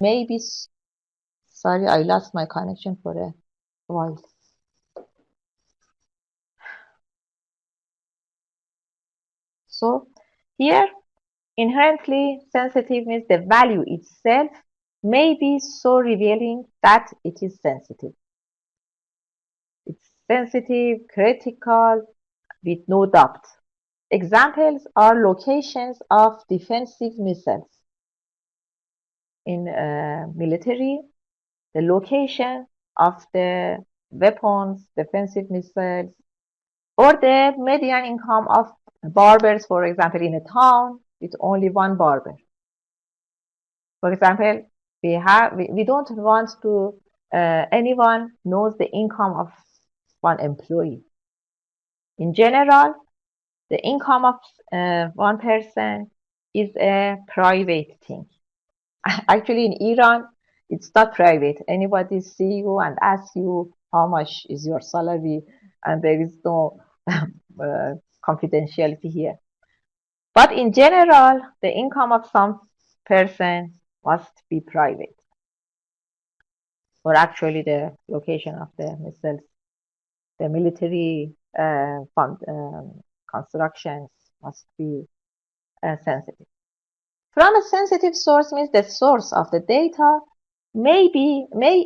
maybe, sorry, I lost my connection for a while. So here, inherently sensitive means the value itself may be so revealing that it is sensitive. It's sensitive, critical, with no doubt. Examples are locations of defensive missiles. In military, the location of the weapons, defensive missiles, or the median income of barbers, for example, in a town with only one barber. For example, we don't want to anyone knows the income of one employee. In general, the income of one person is a private thing. Actually, in Iran, it's not private. Anybody see you and ask you how much is your salary, and there is no confidentiality here. But in general, the income of some person must be private, or actually the location of the missiles, the military constructions must be sensitive. From a sensitive source means the source of the data may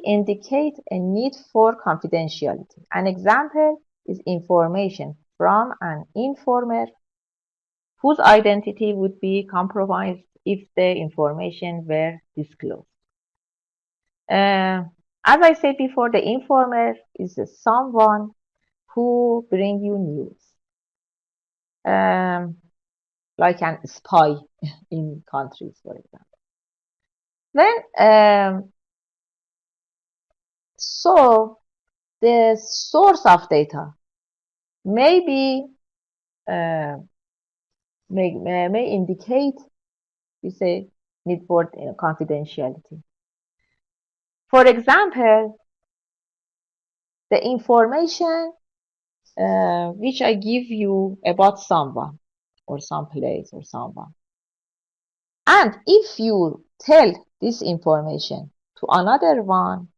indicate a need for confidentiality. An example is information from an informer whose identity would be compromised if the information were disclosed. As I said before, the informer is someone who bring you news, like an spy in countries, for example. Then, so the source of data may be may indicate, we say, need for confidentiality. For example, the information which I give you about someone or some place or someone, and if you tell this information to another one,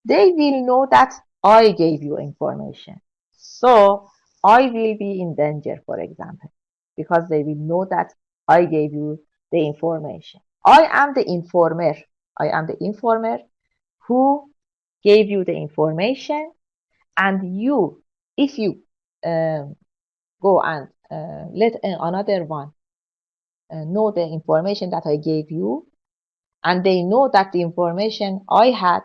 they will know that I gave you information. So I will be in danger, for example, because they will know that I gave you the information. I am the informer. I am the informer who gave you the information, and you, if you go and let another one know the information that I gave you, and they know that the information I had,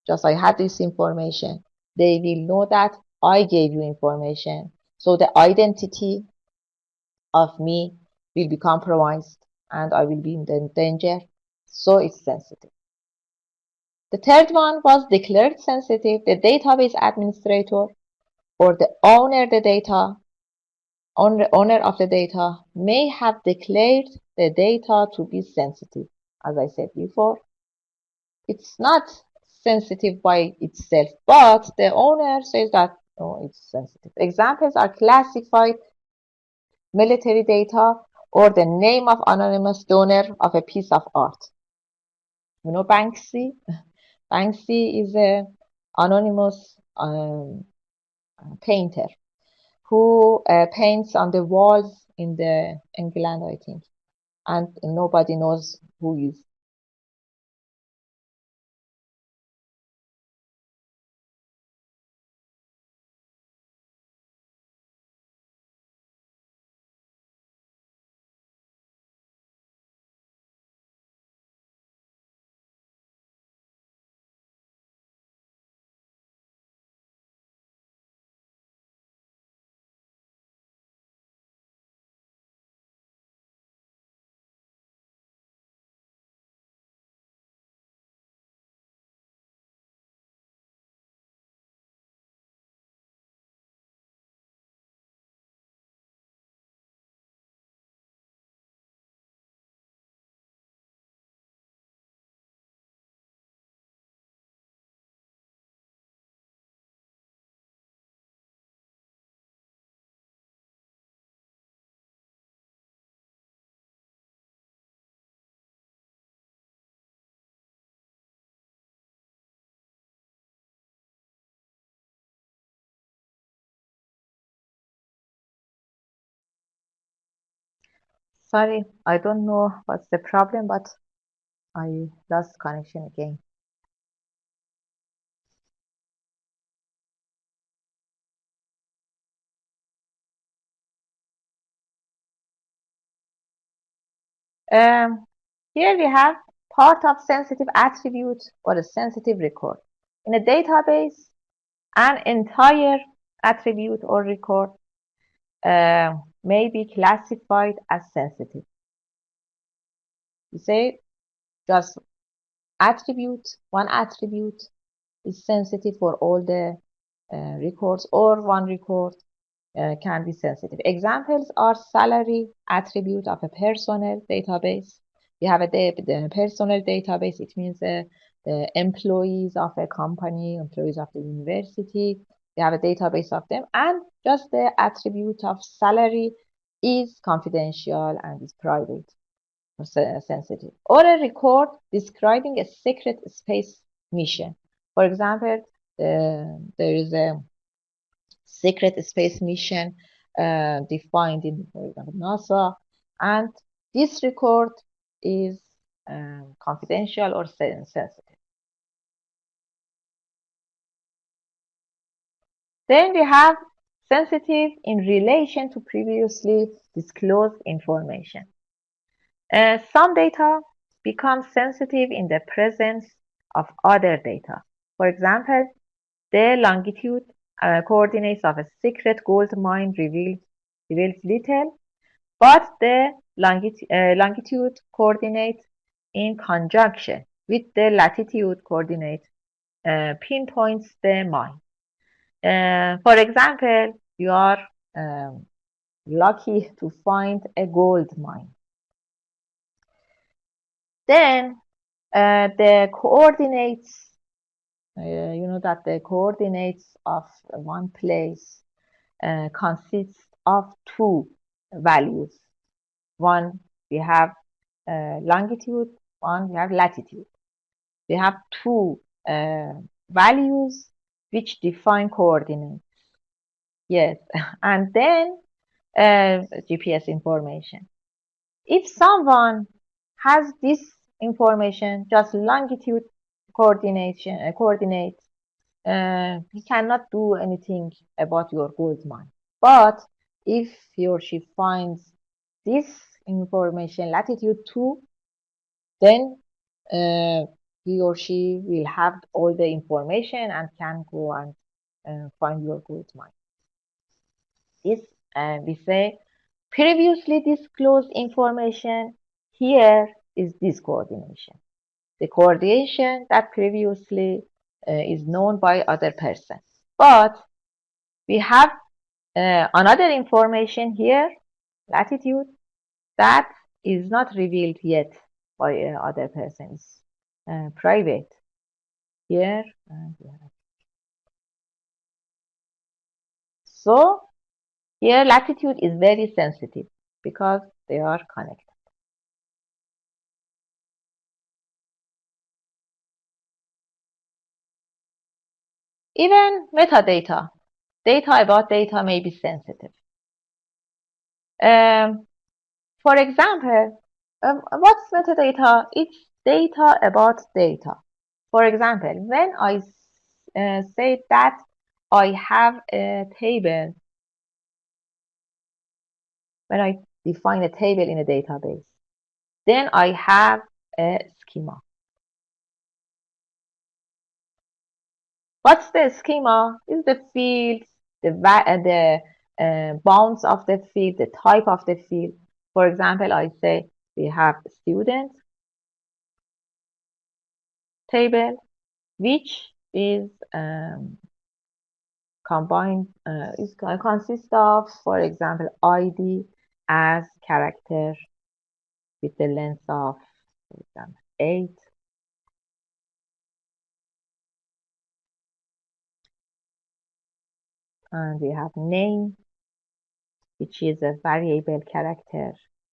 just I had this information, they will know that I gave you information. So the identity of me will be compromised and I will be in danger. So it's sensitive. The third one was declared sensitive. The database administrator or the owner of the data may have declared the data to be sensitive. As I said before, it's not sensitive by itself, but the owner says that no, it's sensitive. Examples are classified military data or the name of anonymous donor of a piece of art. You know Banksy? Banksy is an anonymous painter who paints on the walls in the England, I think, and nobody knows who is Sorry, I don't know what's the problem, but I lost connection again. Um, Here we have part of sensitive attribute or a sensitive record. In a database, an entire attribute or record may be classified as sensitive. You say just one attribute is sensitive for all the records, or one record can be sensitive. Examples are salary attribute of a personnel database. We have the personnel database. It means the employees of a company, employees of the university. We have a database of them, and just the attribute of salary is confidential and is private or sensitive. Or a record describing a secret space mission. For example, there is a secret space mission defined in, for example, NASA, and this record is confidential or sensitive. Then we have sensitive in relation to previously disclosed information. Some data become sensitive in the presence of other data. For example, the longitude coordinates of a secret gold mine reveals little, but the longitude coordinate in conjunction with the latitude coordinate pinpoints the mine. For example, you are lucky to find a gold mine. Then the coordinates, you know that the coordinates of one place consists of two values. One, we have longitude, one, we have latitude. We have two values which define coordinates. Yes, and then GPS information. If someone has this information, just longitude coordinates, he cannot do anything about your gold mine. But if he or she finds this information, latitude 2, then he or she will have all the information and can go and find your gold mine. This we say previously disclosed information. Here is this coordination. The coordination that previously is known by other person. But we have another information here, latitude, that is not revealed yet by other persons, private. Here and here. So here latitude is very sensitive because they are connected. Even metadata, data about data may be sensitive. Um, for example, what's metadata? It's data about data. For example, when I say that I have a table, when I define a table in a database, then I have a schema. What's the schema? Is the fields, the bounds of the field, the type of the field. For example, I say we have student table, which is combined is consists of, for example, ID as character with the length of, for example, 8. And we have name, which is a variable character